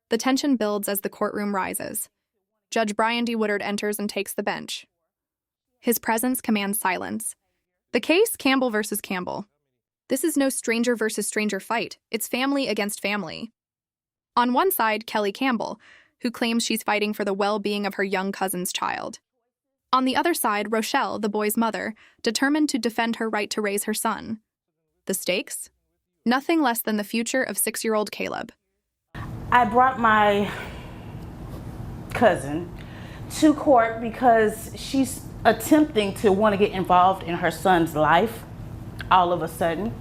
The tension builds as the courtroom rises. Judge Brian D. Woodard enters and takes the bench. His presence commands silence. The case, Campbell versus Campbell. This is no stranger versus stranger fight. It's family against family. On one side, Kelly Campbell, who claims she's fighting for the well-being of her young cousin's child. On the other side, Rochelle, the boy's mother, determined to defend her right to raise her son. The stakes? Nothing less than the future of 6-year-old Caleb. I brought my cousin to court because she's attempting to want to get involved in her son's life all of a sudden.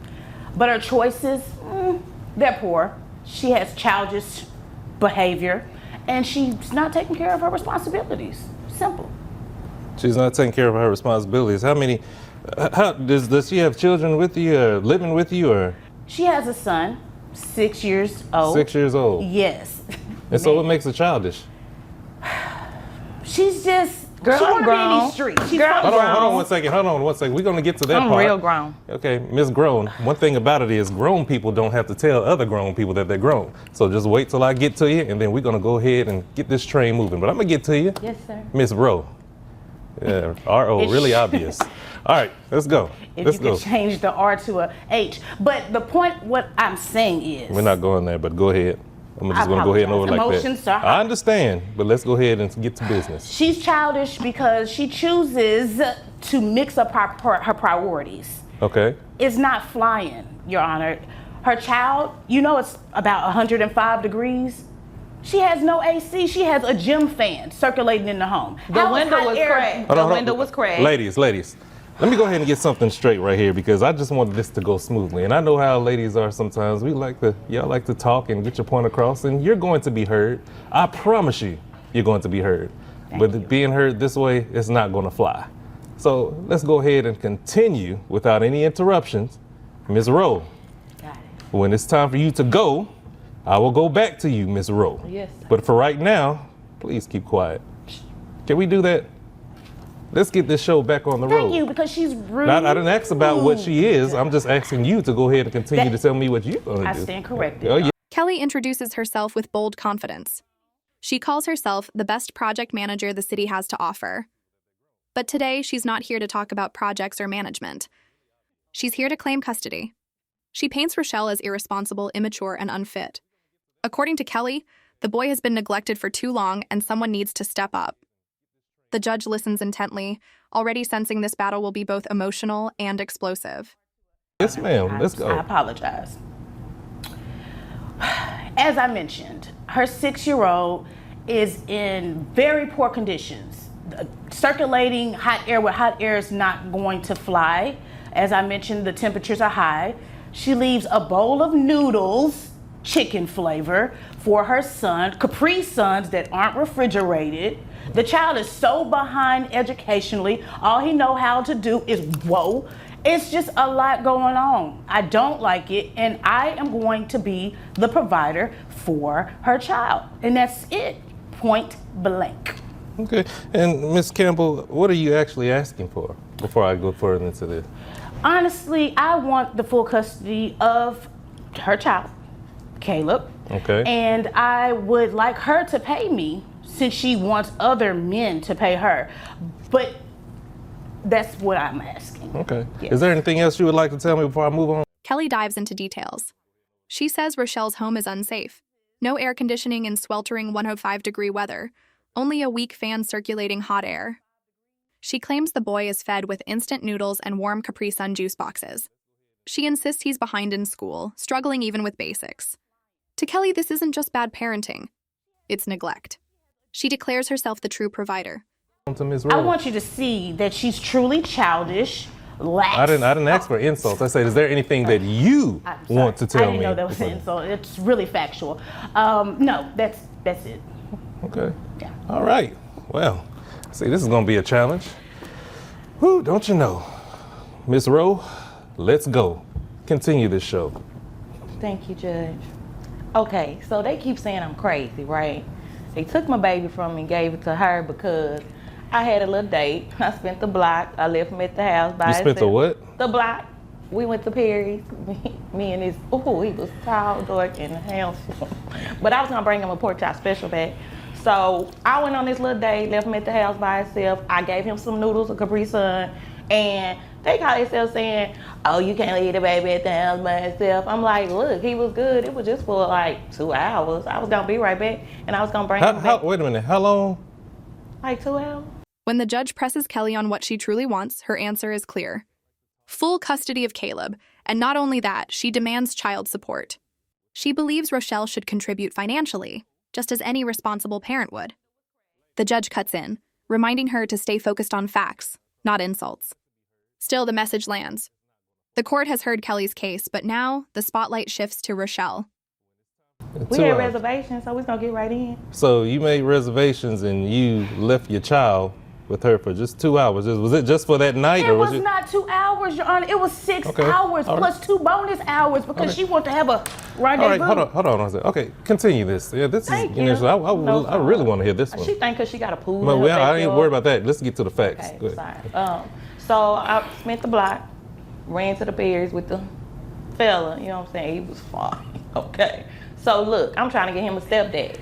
But her choices, they're poor. She has childish behavior and she's not taking care of her responsibilities. Simple. She's not taking care of her responsibilities. Does she have children with you or living with you or? She has a son, 6 years old. 6 years old? Yes. And so what makes her childish? She's just, girl, she I'm wanna be in grown. these streets. She's Girl, from Hold on one second. We're gonna get to that I'm part. real grown. Okay, Miss Grown. One thing about it is grown people don't have to tell other grown people that they're grown. So just wait till I get to you and then we're gonna go ahead and get this train moving. But I'm gonna get to you. Yes, sir. Miss Rowe. Yeah, R-O, really obvious. All right, let's go. If you could change the R to a H. But the point, what I'm saying is. We're not going there, but go ahead. I'm just going to go ahead and over like Emotions that. are I understand, but let's go ahead and get to business. She's childish because she chooses to mix up her priorities. Okay. It's not flying, Your Honor. Her child, you know it's about 105 degrees. She has no AC. She has a gym fan circulating in the home. The window was cracked. The window was cracked. Ladies, let me go ahead and get something straight right here because I just wanted this to go smoothly. And I know how ladies are sometimes. Y'all like to talk and get your point across, and you're going to be heard. I promise you're going to be heard. But being heard this way, it's not going to fly. So let's go ahead and continue without any interruptions. Ms. Rowe, Got it. when it's time for you to go, I will go back to you, Ms. Rowe. Yes, sir. But for right now, please keep quiet. Can we do that? Let's get this show back on the road. Thank you, because she's rude. I didn't ask about what she is. I'm just asking you to go ahead and continue to tell me what you're going to do. I stand corrected. Oh, yeah. Kelly introduces herself with bold confidence. She calls herself the best project manager the city has to offer. But today, she's not here to talk about projects or management. She's here to claim custody. She paints Rochelle as irresponsible, immature, and unfit. According to Kelly, the boy has been neglected for too long and someone needs to step up. The judge listens intently, already sensing this battle will be both emotional and explosive. Yes, ma'am. Let's go. I apologize. As I mentioned, her 6-year-old is in very poor conditions. Circulating hot air with hot air is not going to fly. As I mentioned, the temperatures are high. She leaves a bowl of noodles, chicken flavor, for her son, Capri Suns that aren't refrigerated. The child is so behind educationally. All he know how to do is whoa. It's just a lot going on. I don't like it, and I am going to be the provider for her child. And that's it, point blank. Okay. And Ms. Campbell, what are you actually asking for before I go further into this? Honestly, I want the full custody of her child, Caleb. Okay. And I would like her to pay me since she wants other men to pay her. But that's what I'm asking. Okay. Yes. Is there anything else you would like to tell me before I move on? Kelly dives into details. She says Rochelle's home is unsafe. No air conditioning in sweltering 105-degree weather, only a weak fan circulating hot air. She claims the boy is fed with instant noodles and warm Capri Sun juice boxes. She insists he's behind in school, struggling even with basics. To Kelly, this isn't just bad parenting. It's neglect. She declares herself the true provider. To Ms. I Rowe. want you to see that she's truly childish, lax. I didn't ask for insults. I said, is there anything that you want to tell me? I didn't know that was an insult. It's really factual. No, that's it. Okay. Yeah. All right. Well, see, this is going to be a challenge. Whew, don't you know? Miss Rowe, let's go. Continue this show. Thank you, Judge. Okay, so they keep saying I'm crazy, right? They took my baby from me and gave it to her because I had a little date. I spent the block. I left him at the house by You spent the himself. what? The block. we went to Perry's. Me and this, he was tall, dark, and handsome. But I was gonna bring him a pork chop special back. So I went on this little date, left him at the house by himself. I gave him some noodles, a Capri Sun, and they call themselves saying, oh, you can't leave the baby at the house by himself. I'm like, look, he was good. It was just for like 2 hours. I was gonna be right back, and I was gonna bring him back. Wait a minute, how long? Like 2 hours. When the judge presses Kelly on what she truly wants, her answer is clear. Full custody of Caleb, and not only that, she demands child support. She believes Rochelle should contribute financially, just as any responsible parent would. The judge cuts in, reminding her to stay focused on facts, not insults. Still, the message lands. The court has heard Kelly's case, but now the spotlight shifts to Rochelle. We had reservations, so we're gonna get right in. So you made reservations and you left your child with her for just 2 hours. Was it just for that night? It was not 2 hours, Your Honor. It was 6 hours plus 2 bonus hours because she wanted to have a rendezvous. All right, hold on one second. Okay, continue this. Yeah, this is initial. I really want to hear this one. She think because she got a pool. Well, I ain't worried about that. Let's get to the facts. Okay, sorry. So I spent the block, ran to the Perry's with the fella. You know what I'm saying? He was fine. Okay. So look, I'm trying to get him a stepdad.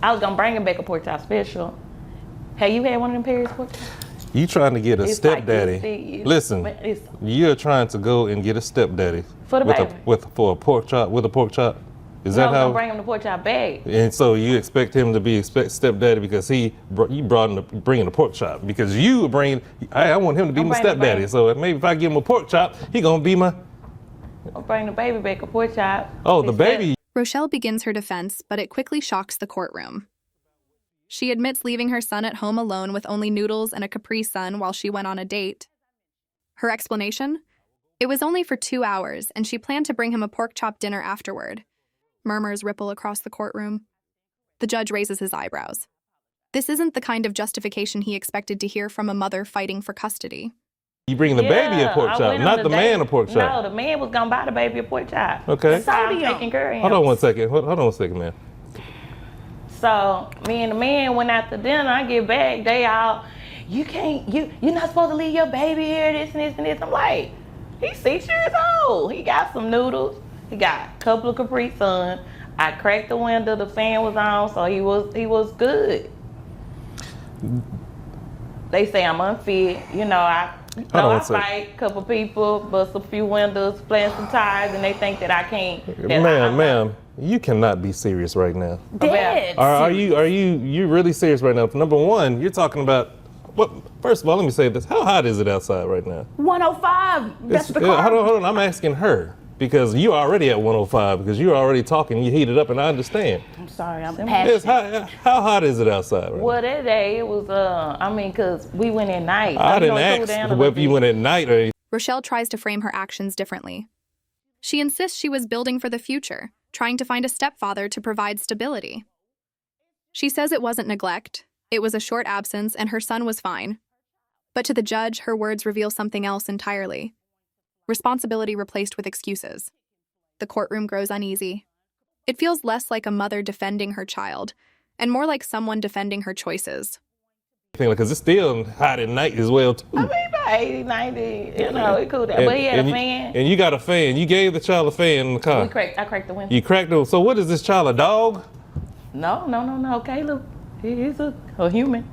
I was gonna bring him back a pork chop special. Have you had one of them Perry's pork chops? You trying to get a stepdaddy? Like Listen, you're trying to go and get a stepdaddy for the baby. For a pork chop with a pork chop. Is that how? I was gonna bring him the pork chop bag. And so you expect him to be stepdaddy because you brought him bringing a pork chop because you were bringing. I want him to be my stepdaddy. So maybe if I give him a pork chop, he gonna be my. I'll bring the baby back a pork chop. Oh, the baby. Rochelle begins her defense, but it quickly shocks the courtroom. She admits leaving her son at home alone with only noodles and a Capri Sun while she went on a date. Her explanation? It was only for 2 hours, and she planned to bring him a pork chop dinner afterward. Murmurs ripple across the courtroom. The judge raises his eyebrows. This isn't the kind of justification he expected to hear from a mother fighting for custody. You bring the baby a pork chop, not the man a pork chop. No, the man was gonna buy the baby a pork chop. Okay. So I'm taking care of him. Hold on one second. Hold on one second, man. So me and the man went out to dinner. I get back, they all, you're not supposed to leave your baby here, this and this and this. I'm like, he's 6 years old. He got some noodles. He got a couple of Capri Sun. I cracked the window, the fan was on, so he was good. They say I'm unfit. You know, I fight a couple people, bust a few windows, plant some tires, and they think that I can't. Ma'am, you cannot be serious right now. Dead. Are you really serious right now? Number one, you're talking about. First of all, let me say this. How hot is it outside right now? 105. That's the car. Hold on. I'm asking her. Because you're already at 105, because you're already talking, you heated up, and I understand. I'm sorry, I'm passionate. How hot is it outside right Well, that day, it was, because we went at night. I didn't ask whether you went at night or... Rochelle tries to frame her actions differently. She insists she was building for the future, trying to find a stepfather to provide stability. She says it wasn't neglect, it was a short absence, and her son was fine. But to the judge, her words reveal something else entirely. Responsibility replaced with excuses. The courtroom grows uneasy. It feels less like a mother defending her child, and more like someone defending her choices. Because it's still hot at night as well, too. I mean, about 80, 90, it cooled down. But he had a fan. And you got a fan. You gave the child a fan in the car. I cracked the window. You cracked it. So what is this child, a dog? No. Caleb, he's a human.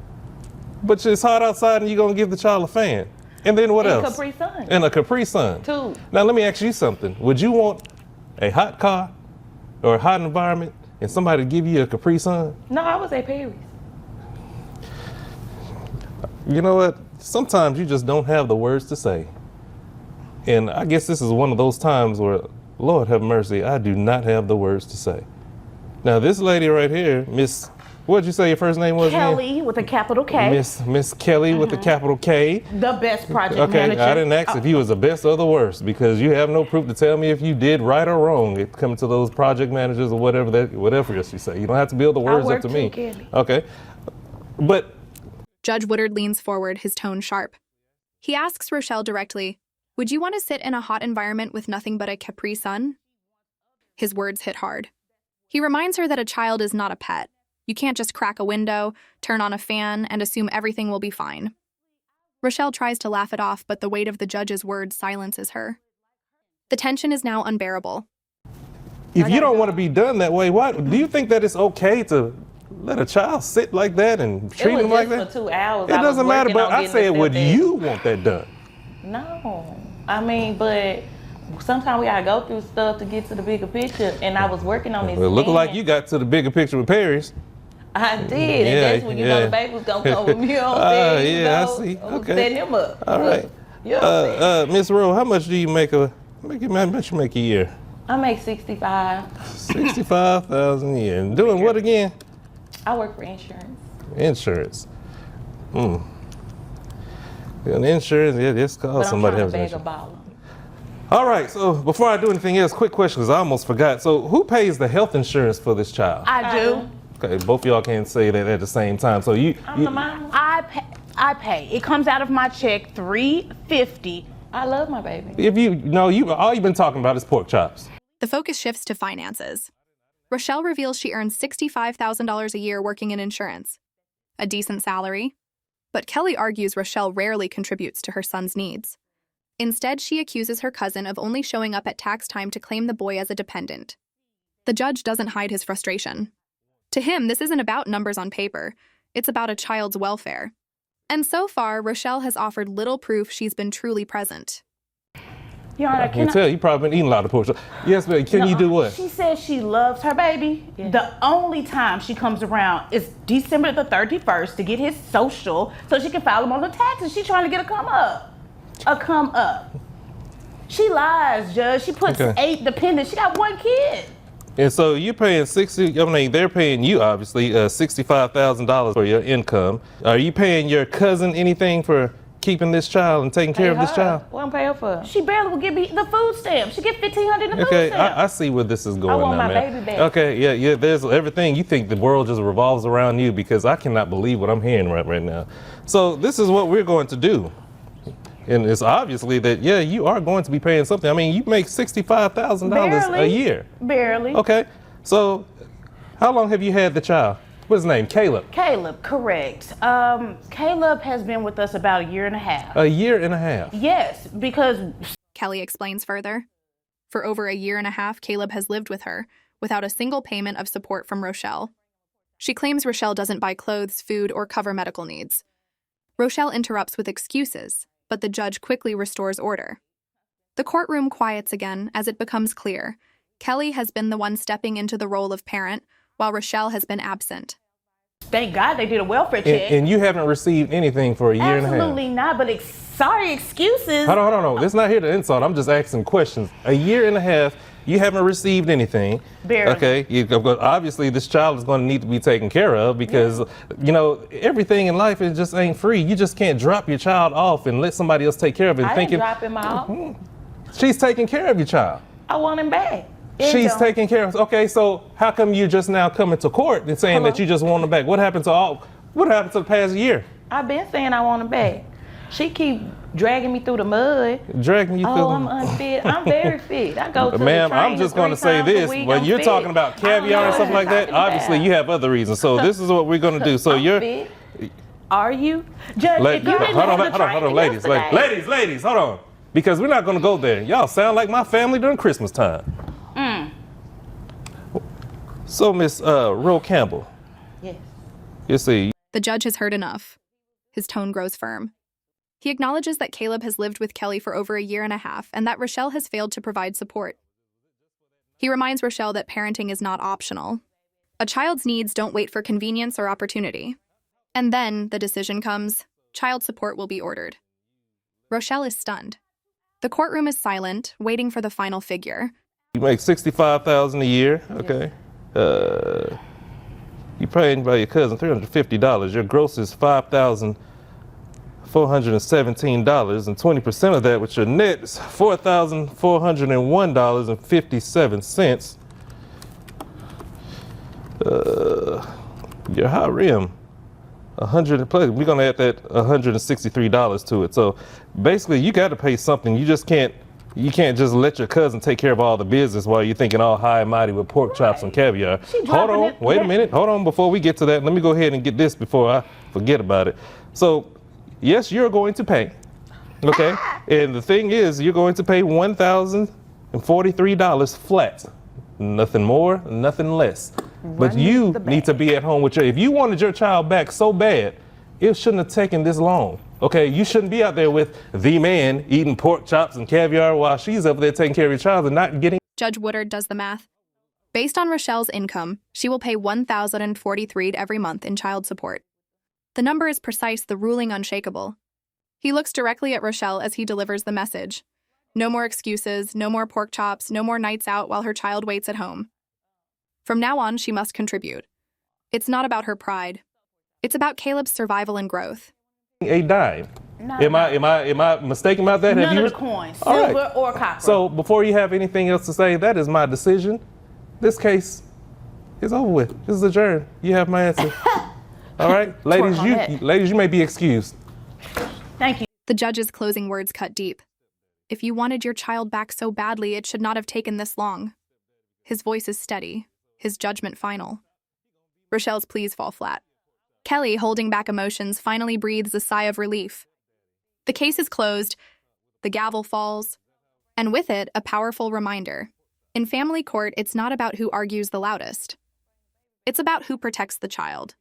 But it's hot outside and you're going to give the child a fan. And then what else? And a Capri Sun. And a Capri Sun. 2. Now let me ask you something. Would you want a hot car or a hot environment and somebody to give you a Capri Sun? No, I was at Perry's. You know what? Sometimes you just don't have the words to say. And I guess this is one of those times where, Lord have mercy, I do not have the words to say. Now this lady right here, Miss... What'd you say your first name was? Kelly again? with a capital K. Miss Kelly with the capital K. The best project Okay, manager. I didn't ask if you was the best or the worst because you have no proof to tell me if you did right or wrong. It comes to those project managers or whatever else you say. You don't have to build the words up to me. Kelly. Okay, but Judge Woodard leans forward, his tone sharp. He asks Rochelle directly, "Would you want to sit in a hot environment with nothing but a Capri Sun?" His words hit hard. He reminds her that a child is not a pet. You can't just crack a window, turn on a fan, and assume everything will be fine. Rochelle tries to laugh it off, but the weight of the judge's words silences her. The tension is now unbearable. If you don't want to be done that way, why do you think that it's okay to let a child sit like that and treat him like that? For 2 hours. It doesn't matter, but I said, would you want that done? No. I mean, but sometimes we gotta go through stuff to get to the bigger picture, and I was working on this. Well, it looked like you got to the bigger picture with Paris. I did, and that's when you know the baby was gonna come with me on there. Yeah, I see. Okay. Setting him up. All right. Miss Rowe, how much do you make how much you make a year? I make 65. 65,000 a year. And doing what again? I work for insurance. Insurance. And insurance, yeah, this calls somebody else. But I'm trying to beg a baller. All right, so before I do anything else, quick question, because I almost forgot. So who pays the health insurance for this child? I do. Okay, both of y'all can't say that at the same time. So I'm the mom. I pay. It comes out of my check, $350. I love my baby. If all you've been talking about is pork chops. The focus shifts to finances. Rochelle reveals she earns $65,000 a year working in insurance. A decent salary. But Kelly argues Rochelle rarely contributes to her son's needs. Instead, she accuses her cousin of only showing up at tax time to claim the boy as a dependent. The judge doesn't hide his frustration. To him, this isn't about numbers on paper. It's about a child's welfare. And so far, Rochelle has offered little proof she's been truly present. Your Honor, I can tell you probably been eating a lot of pork chops. Yes, but can you do what? She says she loves her baby. Yeah. The only time she comes around is December the 31st to get his social so she can file him on the taxes. She's trying to get a come up. A come up. She lies, Judge. She puts 8 dependents. She got 1 kid. And so you're paying they're paying you obviously $65,000 for your income. Are you paying your cousin anything for keeping this child and taking care of this child? What I'm paying for? She barely will give me the food stamp. She get $1,500 in the food Okay, stamp. I see where this is going I want now, my man. baby back. Okay, yeah, there's everything. You think the world just revolves around you, because I cannot believe what I'm hearing right now. So this is what we're going to do. And it's obviously that, you are going to be paying something. I mean, you make $65,000 a year. Barely. Okay, so how long have you had the child? What's his name? Caleb. Caleb, correct. Caleb has been with us about 1.5 years. A year and a half? Yes, because... Kelly explains further. For over 1.5 years, Caleb has lived with her, without a single payment of support from Rochelle. She claims Rochelle doesn't buy clothes, food, or cover medical needs. Rochelle interrupts with excuses, but the judge quickly restores order. The courtroom quiets again as it becomes clear. Kelly has been the one stepping into the role of parent, while Rochelle has been absent. Thank God they did a welfare check. And you haven't received anything for a year and a half? Absolutely not, but sorry, excuses. Hold on. It's not here to insult. I'm just asking questions. 1.5 years, you haven't received anything. Barely. Okay, obviously this child is going to need to be taken care of because, everything in life just ain't free. You just can't drop your child off and let somebody else take care of it. I didn't drop him off. She's taking care of your child. I want him back. She's taking care of. Okay, so how come you just now coming to court and saying that you just want him back? What happened to the past year? I've been saying I want him back. She keep dragging me through the mud. Dragging you through. Oh, I'm unfit. I'm very fit. I go to Ma'am, the I'm just going to say this. When you're talking about caviar and stuff like that, obviously you have other reasons. So this is what we're going to do. So fit. Are you? Judge, hold on, ladies, hold on. Because we're not going to go there. Y'all sound like my family during Christmas time. So, Miss Roe Campbell. Yes. You see. The judge has heard enough. His tone grows firm. He acknowledges that Caleb has lived with Kelly for over 1.5 years and that Rochelle has failed to provide support. He reminds Rochelle that parenting is not optional. A child's needs don't wait for convenience or opportunity. And then the decision comes, child support will be ordered. Rochelle is stunned. The courtroom is silent, waiting for the final figure. You make $65,000 a year, okay? You paying by your cousin $350. Your gross is $5,417, and 20% of that, with your net, is $4,401.50. Your high rim, 100 plus. We're gonna add that $163 to it. So basically, you got to pay something. You just can't. You can't just let your cousin take care of all the business while you're thinking all high and mighty with pork chops and caviar. Hold on, wait a minute. Hold on, before we get to that, let me go ahead and get this before I forget about it. So, yes, you're going to pay, okay? And the thing is, you're going to pay $1,000 $43 flat. Nothing more, nothing less. But Run you the need to bag. be at home with if you wanted your child back so bad, it shouldn't have taken this long. Okay, you shouldn't be out there with the man eating pork chops and caviar while she's up there taking care of your child and not getting. Judge Woodard does the math. Based on Rochelle's income, she will pay $1,043 every month in child support. The number is precise, the ruling unshakable. He looks directly at Rochelle as he delivers the message. No more excuses, no more pork chops, no more nights out while her child waits at home. From now on, she must contribute. It's not about her pride. It's about Caleb's survival and growth. A dime. Am I mistaken about that? None of the coins, All right. silver or copper. So before you have anything else to say, that is my decision. This case is over with. This is adjourned. You have my answer. All right, ladies, you may be excused. Thank you. The judge's closing words cut deep. If you wanted your child back so badly, it should not have taken this long. His voice is steady, his judgment final. Rochelle's pleas fall flat. Kelly, holding back emotions, finally breathes a sigh of relief. The case is closed, the gavel falls, and with it, a powerful reminder. In family court, it's not about who argues the loudest. It's about who protects the child.